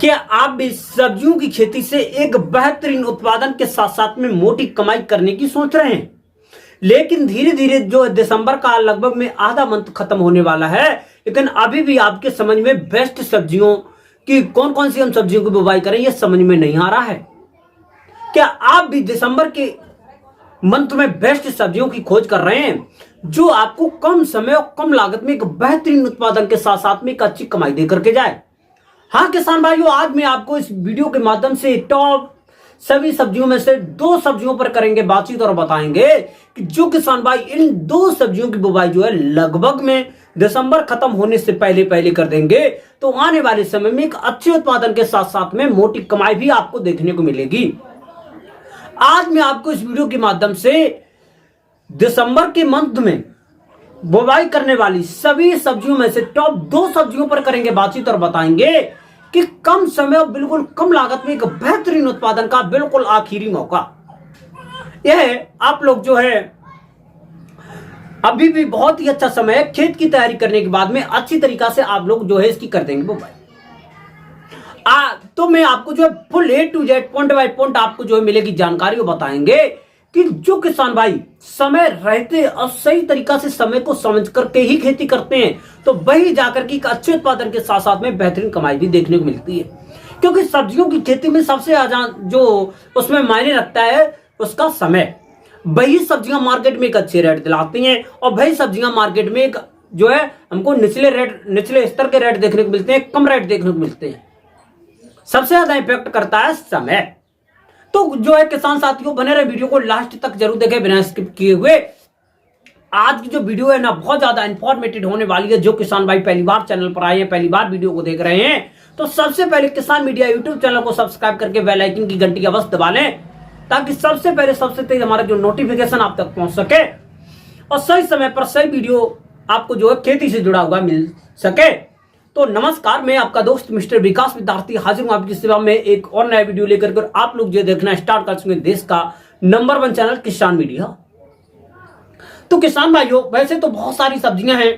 क्या आप भी सब्जियों की खेती से एक बेहतरीन उत्पादन के साथ साथ में मोटी कमाई करने की सोच रहे हैं? लेकिन धीरे धीरे जो दिसंबर का लगभग में आधा मंथ खत्म होने वाला है, लेकिन अभी भी आपके समझ में बेस्ट सब्जियों की कौन कौन सी हम सब्जियों की बुवाई करें यह समझ में नहीं आ रहा है। क्या आप भी दिसंबर के मंथ में बेस्ट सब्जियों की खोज कर रहे हैं जो आपको कम समय और कम लागत में एक बेहतरीन उत्पादन के साथ साथ में एक अच्छी कमाई दे करके जाए? हाँ किसान भाइयों, आज मैं आपको इस वीडियो के माध्यम से टॉप सभी सब्जियों में से दो सब्जियों पर करेंगे बातचीत और बताएंगे कि जो किसान भाई इन दो सब्जियों की बुवाई जो है लगभग में दिसंबर खत्म होने से पहले पहले कर देंगे तो आने वाले समय में एक अच्छे उत्पादन के साथ साथ में मोटी कमाई भी आपको देखने को मिलेगी। आज मैं आपको इस वीडियो के माध्यम से दिसंबर के मंथ में बुवाई करने वाली सभी सब्जियों में से टॉप दो सब्जियों पर करेंगे बातचीत और बताएंगे कि कम समय और बिल्कुल कम लागत में एक बेहतरीन उत्पादन का बिल्कुल आखिरी मौका यह आप लोग जो है अभी भी बहुत ही अच्छा समय है। खेत की तैयारी करने के बाद में अच्छी तरीका से आप लोग जो है इसकी कर देंगे बुवाई। तो मैं आपको जो है full A to Z point by point आपको जो है मिलेगी जानकारी वो बताएंगे कि जो किसान भाई समय रहते और सही तरीका से समय को समझ करके ही खेती करते हैं तो वही जाकर के एक अच्छे उत्पादन के साथ साथ में बेहतरीन कमाई भी देखने को मिलती है। क्योंकि सब्जियों की खेती में सबसे जो उसमें मायने रखता है उसका समय। वही सब्जियां मार्केट में एक अच्छे रेट दिलाती हैं और वही सब्जियां मार्केट में एक जो है हमको निचले स्तर के रेट देखने को मिलते हैं, कम रेट देखने को मिलते हैं। सबसे ज्यादा इंपैक्ट करता है समय। तो जो है किसान साथियों बने रहे वीडियो को लास्ट तक जरूर देखें बिना स्किप किए हुए। आज की जो वीडियो है ना बहुत ज्यादा इंफॉर्मेटिव होने वाली है। जो किसान भाई पहली बार चैनल पर आए हैं, पहली बार वीडियो को देख रहे हैं तो सबसे पहले किसान मीडिया यूट्यूब चैनल को सब्सक्राइब करके बेल आइकन की घंटी अवश्य दबा लें ताकि सबसे पहले सबसे तेज हमारा जो नोटिफिकेशन आप तक पहुंच सके और सही समय पर सही वीडियो आपको जो है खेती से जुड़ा हुआ मिल सके। तो नमस्कार, मैं आपका दोस्त मिस्टर विकास विद्यार्थी हाजिर हूं आपकी सेवा में एक और नया वीडियो लेकर कर। आप लोग जो देखना स्टार्ट कर चुके देश का नंबर 1 चैनल किसान मीडिया। तो किसान भाइयों वैसे तो बहुत सारी सब्जियां हैं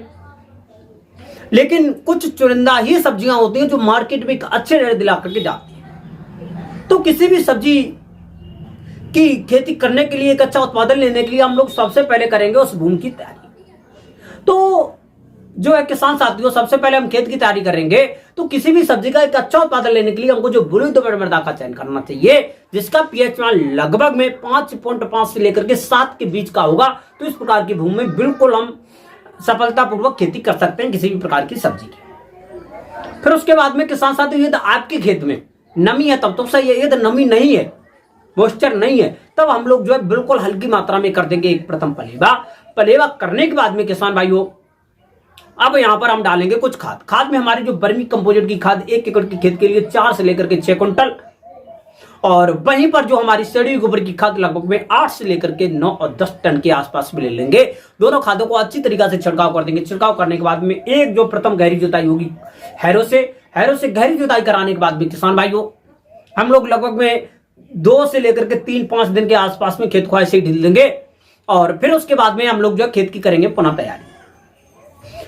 लेकिन कुछ चुनिंदा ही सब्जियां होती हैं जो मार्केट में एक अच्छे रेट दिला करके जाती हैं। तो किसी भी सब्जी की खेती करने के लिए एक अच्छा उत्पादन लेने के लिए हम लोग सबसे पहले करेंगे उस भूमि की तैयारी। तो जो है किसान साथियों सबसे पहले हम खेत की तैयारी करेंगे तो किसी भी सब्जी का एक अच्छा उत्पादन लेने के लिए हमको जो बुरी दोमट मृदा का चयन करना चाहिए जिसका पीएच मान लगभग में 5.5 से लेकर के 7 के बीच का होगा। तो इस प्रकार की भूमि में बिल्कुल हम सफलतापूर्वक खेती कर सकते हैं किसी भी प्रकार की सब्जी की। फिर उसके बाद में किसान साथियों यदि आपके खेत में नमी है तब तो सही है, यदि नमी नहीं है, मॉइस्चर नहीं है, तब हम लोग जो है बिल्कुल हल्की मात्रा में कर देंगे एक प्रथम पलेवा करने के बाद में किसान भाइयों अब यहां पर हम डालेंगे कुछ खाद में हमारी जो वर्मी कंपोजिट की खाद 1 एकड़ के खेत के लिए 4 से लेकर के 6 क्विंटल और वहीं पर जो हमारी सड़ी गोबर की खाद लगभग में 8 से लेकर के 9 और 10 टन के आसपास भी ले लेंगे। दोनों खादों को अच्छी तरीके से छिड़काव कर देंगे। छिड़काव करने के बाद में एक जो प्रथम गहरी जुताई होगी हैरो से गहरी जुताई कराने के बाद भी किसान भाइयों हम लोग लगभग में 2 से लेकर के 3-5 दिन के आसपास में खेत को ऐसे ही ढील देंगे और फिर उसके बाद में हम लोग जो खेत की करेंगे पुनः तैयारी।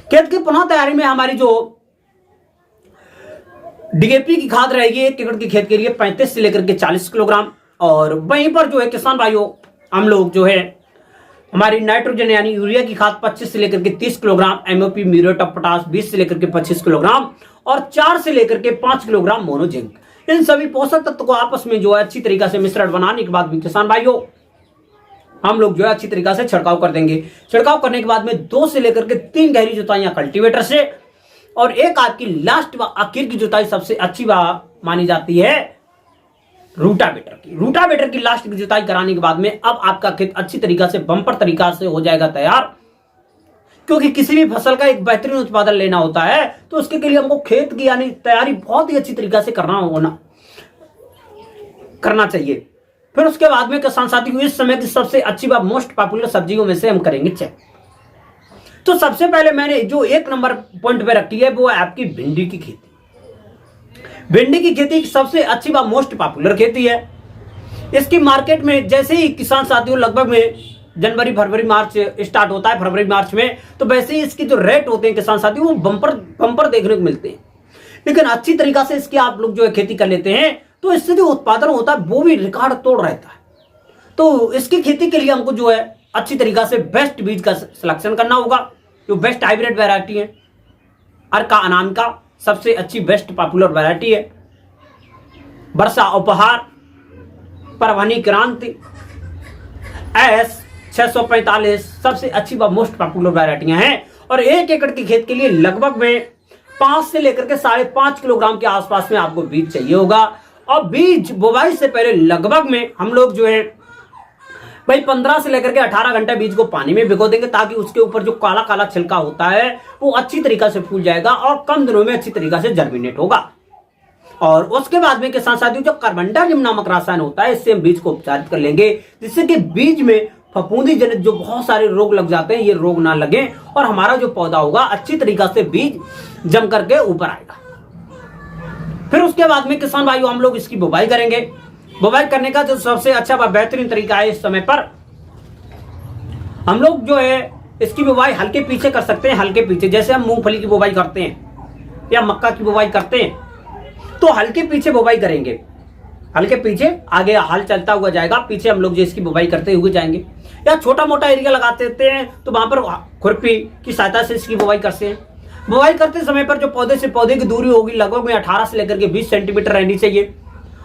खेत की पुनः तैयारी में हमारी जो डीएपी की खाद रहेगी 1 एकड़ के खेत के लिए 35 से लेकर के 40 किलोग्राम और वहीं पर जो है किसान भाइयों हम लोग जो है हमारी नाइट्रोजन यानी यूरिया की खाद 25 से लेकर के 30 kilogram, MOP muriate of potash 20 से लेकर के 25 किलोग्राम और 4 से लेकर के 5 किलोग्राम मोनो जिंक। इन सभी पोषक तत्व को आपस में जो है अच्छी तरीके से मिश्रण बनाने के बाद भी किसान भाइयों हम लोग जो है अच्छी तरीके से छिड़काव कर देंगे। छिड़काव करने के बाद में 2 से लेकर के 3 गहरी जुताइयां कल्टीवेटर से और एक आपकी लास्ट व आखिर की जुताई सबसे अच्छी मानी जाती है रूटावेटर की लास्ट की जुताई कराने के बाद में अब आपका खेत अच्छी तरीका से बम्पर तरीका से हो जाएगा तैयार। क्योंकि किसी भी फसल का एक बेहतरीन उत्पादन लेना होता है तो उसके लिए हमको खेत की यानी तैयारी बहुत ही अच्छी तरीके से करना चाहिए। फिर उसके बाद में किसान साथियों इस समय की सबसे अच्छी व मोस्ट पॉपुलर सब्जियों में से हम करेंगे चेक। तो सबसे पहले मैंने जो 1 नंबर पॉइंट पे रखी है वो है आपकी भिंडी की खेती। भिंडी की खेती सबसे अच्छी व मोस्ट पॉपुलर खेती है। इसकी मार्केट में जैसे ही किसान साथियों लगभग में जनवरी फरवरी मार्च स्टार्ट होता है फरवरी मार्च में तो वैसे ही इसकी जो रेट होते हैं किसान साथियों वो बम्पर देखने को मिलते हैं। लेकिन अच्छी तरीका से इसकी आप लोग जो है खेती कर लेते हैं तो इससे जो उत्पादन होता है वो भी रिकॉर्ड तोड़ रहता है। तो इसकी खेती के लिए हमको जो है अच्छी तरीका से बेस्ट बीज का सिलेक्शन करना होगा। जो बेस्ट हाइब्रिड वैरायटी है, अर्का अनामिका सबसे अच्छी बेस्ट पॉपुलर वैरायटी है। वर्षा उपहार, परभनी क्रांति, एस 645 सबसे अच्छी व मोस्ट पॉपुलर वैरायटियां हैं। और 1 एकड़ की खेत के लिए लगभग में 5 से लेकर के 5.5 किलोग्राम के आसपास में आपको बीज चाहिए होगा। और बीज बुवाई से पहले लगभग में हम लोग जो है भाई 15 से लेकर के 18 घंटे बीज को पानी में भिगो देंगे, ताकि उसके ऊपर जो काला काला छिलका होता है वो अच्छी तरीका से फूल जाएगा और कम दिनों में अच्छी तरीका से जर्मिनेट होगा। और उसके बाद में किसान साथियों जो कार्बेंडाजिम नामक रसायन होता है, इससे हम बीज को उपचारित कर लेंगे, जिससे कि बीज में फफूंदी जनित जो बहुत सारे रोग लग जाते हैं, ये रोग ना लगे और हमारा जो पौधा होगा अच्छी तरीका से बीज जम करके ऊपर आएगा। फिर उसके बाद में किसान भाइयों हम लोग इसकी बुवाई करेंगे। बुवाई करने का जो सबसे अच्छा व बेहतरीन तरीका है, इस समय पर हम लोग जो है इसकी बुवाई हल्के पीछे कर सकते हैं। हल्के पीछे जैसे हम मूंगफली की बुवाई करते हैं या मक्का की बुवाई करते हैं, तो हल्के पीछे बुवाई करेंगे। हल्के पीछे, आगे हल चलता हुआ जाएगा, पीछे हम लोग जो इसकी बुवाई करते हुए जाएंगे। या छोटा मोटा एरिया लगा देते हैं तो वहां पर खुरपी की सहायता से इसकी बुवाई करते हैं। बुवाई करते समय पर जो पौधे से पौधे की दूरी होगी लगभग में 18 से लेकर के 20 सेंटीमीटर रहनी चाहिए।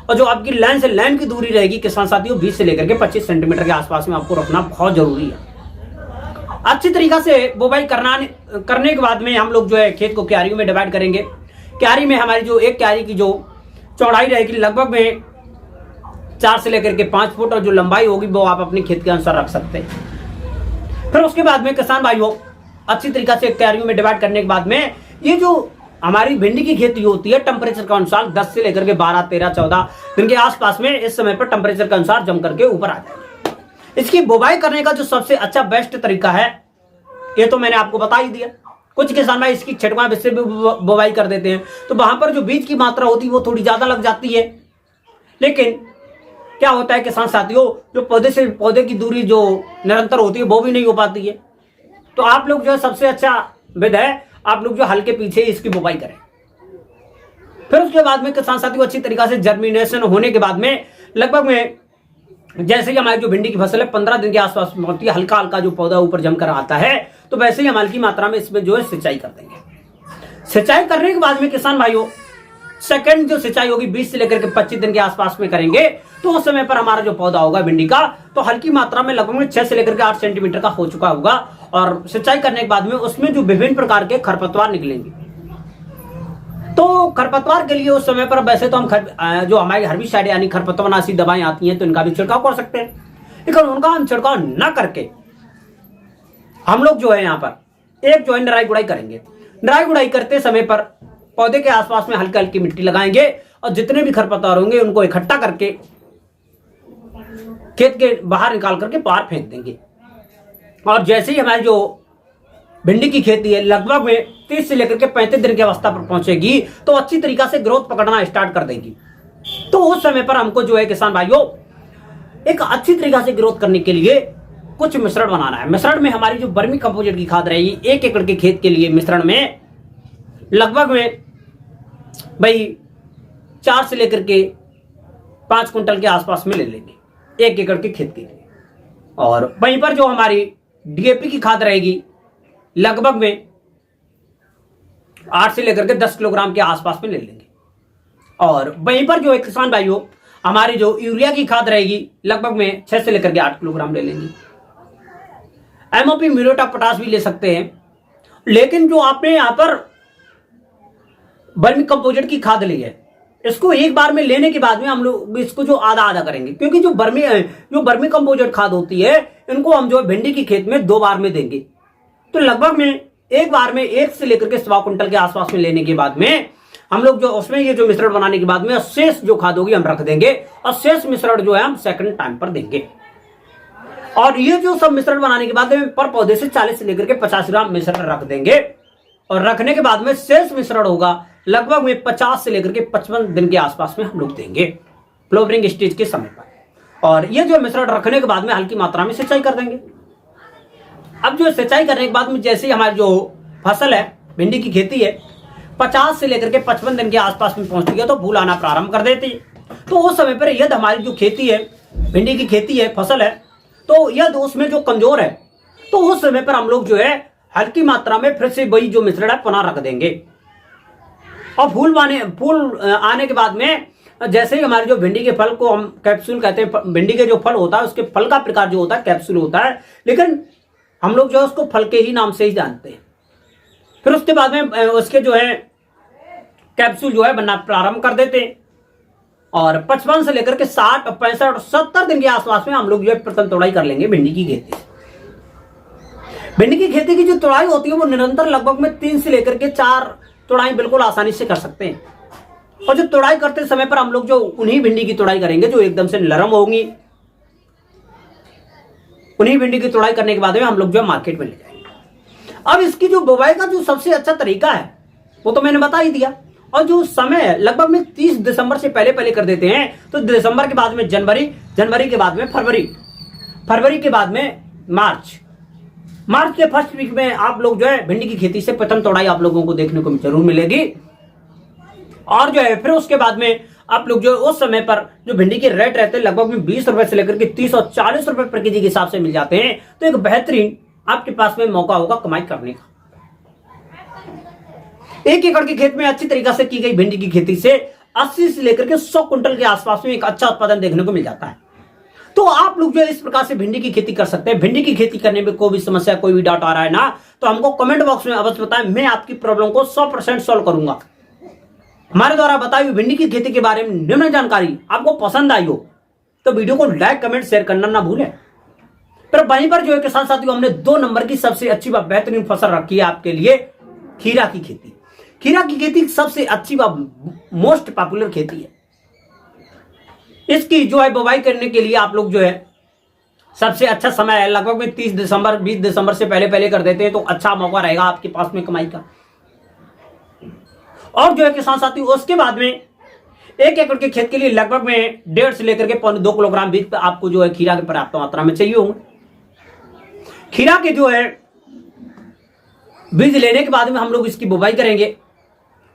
और जो आपकी लाइन से लाइन की दूरी रहेगी किसान साथियों 20 से लेकर के 25 सेंटीमीटर के आसपास में आपको रखना बहुत जरूरी है। अच्छी तरीका से बुवाई करने के बाद में हम लोग जो है खेत को क्यारियों में डिवाइड करेंगे। क्यारी में हमारी जो एक क्यारी की जो चौड़ाई रहेगी लगभग में 4 से लेकर के 5 फुट और जो लंबाई होगी वो आप अपने खेत के अनुसार रख सकते हैं। फिर उसके बाद में किसान भाइयों अच्छी तरीका से क्यारियों में डिवाइड करने के बाद में ये जो हमारी भिंडी की खेती होती है टेम्परेचर के अनुसार 10 से लेकर के 12, 13, 14 दिन के आसपास में इस समय पर टेम्परेचर के अनुसार जम करके ऊपर आ जाएगी। इसकी बुवाई करने का जो सबसे अच्छा बेस्ट तरीका है ये तो मैंने आपको बता ही दिया। कुछ किसान भाई इसकी छिटवा बीज से भी बुवाई कर देते हैं, तो वहां पर जो बीज की मात्रा होती है वो थोड़ी ज्यादा लग जाती है। लेकिन क्या होता है किसान साथियों, जो पौधे से पौधे की दूरी जो निरंतर होती है वो भी नहीं हो पाती है। तो आप लोग जो है सबसे अच्छा विध है आप लोग जो हल्के पीछे इसकी बुवाई करें। फिर उसके बाद में किसान साथियों अच्छी तरीका से जर्मिनेशन होने के बाद में लगभग में जैसे ही हमारी जो भिंडी की फसल है 15 दिन के आसपास पहुंचती है, हल्का हल्का जो पौधा ऊपर जमकर आता है, तो वैसे ही हम हल्की मात्रा में इसमें जो है सिंचाई कर देंगे। सिंचाई करने के बाद में किसान भाइयों सेकंड जो सिंचाई होगी 20 से लेकर के 25 दिन के आसपास में करेंगे, तो उस समय पर हमारा जो पौधा होगा भिंडी का तो हल्की मात्रा में लगभग 6 से लेकर के 8 सेंटीमीटर का हो चुका होगा। और सिंचाई करने के बाद में उसमें जो विभिन्न प्रकार के खरपतवार निकलेंगे, तो खरपतवार के लिए उस समय पर वैसे तो हम जो हमारी हर्बिसाइड यानी खरपतवारनाशी दवाएं आती हैं तो इनका भी छिड़काव कर सकते हैं, लेकिन उनका हम छिड़काव न करके हम लोग जो है यहाँ पर एक जो है निराई गुड़ाई करेंगे। निराई गुड़ाई करते समय पर पौधे के आसपास में हल्की हल्की मिट्टी लगाएंगे और जितने भी खरपतवार होंगे उनको इकट्ठा करके खेत के बाहर निकाल करके बाहर फेंक देंगे। और जैसे ही हमारी जो भिंडी की खेती है लगभग में 30 से लेकर के 35 दिन की अवस्था पर पहुंचेगी तो अच्छी तरीका से ग्रोथ पकड़ना स्टार्ट कर देगी। तो उस समय पर हमको जो है किसान भाइयों एक अच्छी तरीका से ग्रोथ करने के लिए कुछ मिश्रण बनाना है। मिश्रण में हमारी जो वर्मी कंपोजिट की खाद रहेगी 1 एकड़ के खेत के लिए मिश्रण में लगभग में भाई 4 से लेकर के 5 कुंटल के आसपास में ले लेंगे 1 एकड़ के खेत के लिए। और वहीं पर जो हमारी डीएपी की खाद रहेगी लगभग में 8 से लेकर के 10 किलोग्राम के आसपास में ले लेंगे। और वहीं पर जो है किसान भाइयों हमारी जो यूरिया की खाद रहेगी लगभग में 6 से लेकर के 8 किलोग्राम ले लेंगे। एमओपी म्यूरेट ऑफ पोटाश भी ले सकते हैं, लेकिन जो आपने यहां पर वर्मी कंपोजिट की खाद ली है इसको एक बार में लेने के बाद में हम लोग इसको जो आधा आधा करेंगे, क्योंकि जो वर्मी कंपोजिट खाद होती है इनको हम जो भिंडी की खेत में 2 बार में देंगे। तो लगभग में एक बार में 1 से लेकर के 1.25 कुंटल के आसपास में लेने के बाद में हम लोग जो उसमें ये जो मिश्रण बनाने के बाद में शेष जो खाद होगी हम रख देंगे और शेष मिश्रण जो है हम सेकंड टाइम पर देंगे। और ये जो सब मिश्रण बनाने के बाद में पर पौधे से 40 से लेकर के 50 ग्राम मिश्रण रख देंगे। और रखने के बाद में शेष मिश्रण होगा लगभग में 50 से लेकर के 55 दिन के आसपास में हम लोग देंगे फ्लावरिंग स्टेज के समय पर। और ये जो मिश्रण रखने के बाद में हल्की मात्रा में सिंचाई कर देंगे। अब जो सिंचाई करने के बाद में जैसे ही हमारी जो फसल है भिंडी की खेती है 50 से लेकर के 55 दिन के आसपास में पहुंचती है तो फूल आना प्रारंभ कर देती है। तो उस समय पर यदि हमारी जो खेती है, भिंडी की खेती है, फसल है, तो यदि उसमें जो कमजोर है तो उस समय पर हम लोग जो है हल्की मात्रा में फिर से वही जो मिश्रण है पुनः रख देंगे। और फूल आने के बाद में जैसे ही हमारे जो भिंडी के फल को हम कैप्सूल कहते हैं, भिंडी के जो फल होता है उसके फल का प्रकार जो होता है कैप्सूल होता है, लेकिन हम लोग जो है उसको फल के ही नाम से ही जानते हैं। फिर उसके बाद में उसके जो है कैप्सूल जो है बनना प्रारंभ कर देते हैं और 55 से लेकर के 60, 65 और 70 दिन के आसपास में हम लोग जो है प्रथम तोड़ाई कर लेंगे भिंडी की खेती। भिंडी की खेती की जो तोड़ाई होती है वो निरंतर लगभग में 3 से लेकर के 4 तोड़ाई बिल्कुल आसानी से कर सकते हैं। और जो तोड़ाई करते समय पर हम लोग जो उन्हीं भिंडी की तोड़ाई करेंगे जो एकदम से नरम होंगी। उन्हीं भिंडी की तोड़ाई करने के बाद में हम लोग जो मार्केट में ले जाएंगे। अब इसकी जो बुवाई का जो सबसे अच्छा तरीका है वो तो मैंने बता ही दिया। और जो समय है लगभग में 30 दिसंबर से पहले कर देते हैं तो दिसंबर के बाद में जनवरी के बाद में फरवरी के बाद में मार्च के फर्स्ट वीक में आप लोग जो है भिंडी की खेती से प्रथम तोड़ाई आप लोगों को देखने को जरूर मिलेगी। और जो है फिर उसके बाद में आप लोग जो उस समय पर जो भिंडी के रेट रहते हैं लगभग में 20 रुपए से लेकर के 30 और 40 रुपए प्रति केजी के हिसाब से मिल जाते हैं। तो एक बेहतरीन आपके पास में मौका होगा कमाई करने का। 1 एकड़ के खेत में अच्छी तरीका से की गई भिंडी की खेती से 80 से लेकर के 100 कुंटल के आसपास में एक अच्छा उत्पादन देखने को मिल जाता है। तो आप लोग जो इस प्रकार से भिंडी की खेती कर सकते हैं। भिंडी की खेती करने में कोई भी समस्या, कोई भी डाउट आ रहा है ना, तो हमको कमेंट बॉक्स में अवश्य बताएं। मैं आपकी प्रॉब्लम को 100% सॉल्व करूंगा। हमारे द्वारा बताई हुई भिंडी की खेती के बारे में निम्न जानकारी आपको पसंद आई हो तो वीडियो को लाइक, कमेंट, शेयर करना ना भूलें। पर वहीं पर जो है किसान साथियों हमने 2 नंबर की सबसे अच्छी व बेहतरीन फसल रखी है आपके लिए, खीरा की खेती। खीरा की खेती सबसे अच्छी व मोस्ट पॉपुलर खेती है। इसकी जो है बुवाई करने के लिए आप लोग जो है सबसे अच्छा समय है लगभग में 30 दिसंबर 20 दिसंबर से पहले कर देते हैं तो अच्छा मौका रहेगा आपके पास में कमाई का। और जो है किसान साथी उसके बाद में 1 एकड़ के खेत के लिए लगभग में 1.5 से लेकर के 2 किलोग्राम बीज आपको जो है खीरा के पर्याप्त मात्रा में चाहिए होंगे। खीरा के जो है बीज लेने के बाद में हम लोग इसकी बुवाई करेंगे।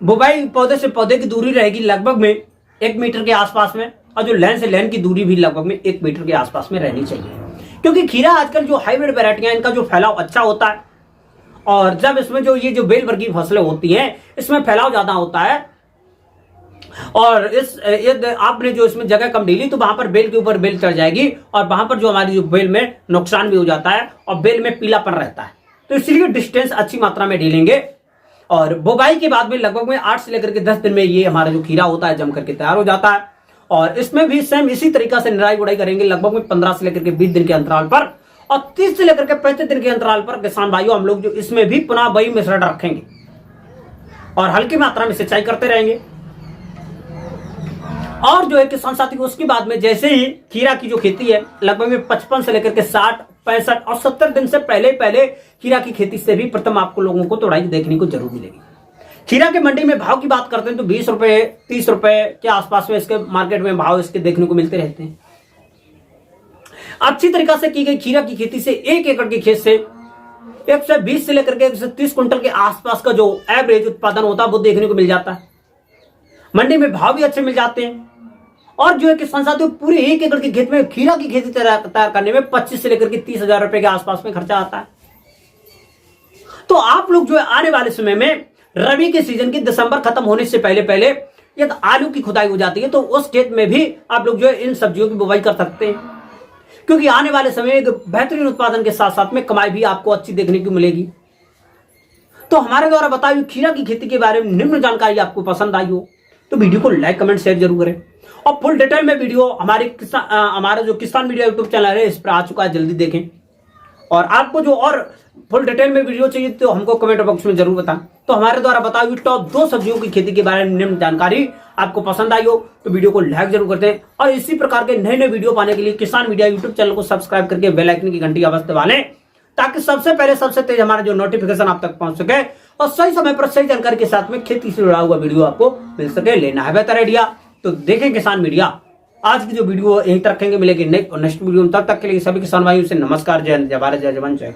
बुवाई पौधे से पौधे की दूरी रहेगी लगभग में 1 मीटर के आसपास में और जो लेन से लेन की दूरी भी लगभग में 1 मीटर के आसपास में रहनी चाहिए। क्योंकि खीरा आजकल जो हाइब्रिड वैरायटियां इनका जो फैलाव अच्छा होता है और जब इसमें जो ये जो बेल वर्गीय फसलें होती हैं इसमें फैलाव ज्यादा होता है और आपने जो इसमें जगह कम ढीली तो वहां पर बेल के ऊपर बेल चढ़ जाएगी और वहां पर जो हमारी जो बेल में नुकसान भी हो जाता है और बेल में पीलापन रहता है। तो इसलिए डिस्टेंस अच्छी मात्रा में ढीलेंगे और बुवाई के बाद में लगभग में 8 से लेकर के 10 दिन में ये हमारा जो खीरा होता है जम करके तैयार हो जाता है। और इसमें भी सेम इसी तरीका से निराई गुड़ाई करेंगे लगभग में 15 से लेकर के 20 दिन के अंतराल पर और 30 से लेकर के 35 दिन के अंतराल पर किसान भाइयों हम लोग जो इसमें भी पुनः वही मिश्रण रखेंगे और हल्की मात्रा में सिंचाई करते रहेंगे। और जो है किसान साथी उसके बाद में जैसे ही खीरा की जो खेती है लगभग में 55 से लेकर के 60, 65 और 70 दिन से पहले खीरा की खेती से भी प्रथम आपको लोगों को तोड़ाई देखने को जरूर मिलेगी। खीरा के मंडी में भाव की बात करते हैं तो 20 रुपए 30 रुपए के आसपास में इसके मार्केट में भाव इसके देखने को मिलते रहते हैं। अच्छी तरीका से की गई खीरा की खेती से 1 एकड़ के खेत से 120 से लेकर के 130 कुंटल के आसपास का जो एवरेज उत्पादन होता है वो देखने को मिल जाता है। मंडी में भाव भी अच्छे मिल जाते हैं। और जो है किसान साथियों पूरे 1 एकड़ के खेत में खीरा की खेती तैयार करने में 25 से लेकर के 30,000 रुपए के आसपास में खर्चा आता है। तो आप लोग जो है आने वाले समय में रबी के सीजन की दिसंबर खत्म होने से पहले यदि आलू की खुदाई हो जाती है तो उस खेत में भी आप लोग जो है इन सब्जियों की बुवाई कर सकते हैं। क्योंकि आने वाले समय एक बेहतरीन उत्पादन के साथ साथ में कमाई भी आपको अच्छी देखने को मिलेगी। तो हमारे द्वारा बताई हुई खीरा की खेती के बारे में निम्न जानकारी आपको पसंद आई हो तो वीडियो को लाइक, कमेंट, शेयर जरूर करें। और फुल डिटेल में वीडियो हमारा जो किसान मीडिया यूट्यूब चैनल है इस पर आ चुका है, जल्दी देखें। और आपको जो और फुल डिटेल में वीडियो चाहिए तो हमको कमेंट बॉक्स में जरूर बताएं। तो हमारे द्वारा बताई हुई टॉप 2 सब्जियों की खेती के बारे में निम्न जानकारी आपको पसंद आई हो तो वीडियो को लाइक जरूर करते हैं। और इसी प्रकार के नए वीडियो पाने के लिए किसान मीडिया यूट्यूब चैनल को सब्सक्राइब करके बेल आइकन की घंटी अवश्य दबा लें ताकि सबसे पहले सबसे तेज हमारा जो नोटिफिकेशन आप तक पहुंच सके और सही समय पर सही जानकारी के साथ में खेती से जुड़ा हुआ वीडियो आपको मिल सके। लेना है बेहतर आइडिया तो देखें किसान मीडिया। आज की जो वीडियो यहीं तक रखेंगे, मिलेगी नेक्स्ट वीडियो। तब तक के लिए सभी किसान भाइयों से नमस्कार, जय हिंद, जय भारत, जय जवान, जय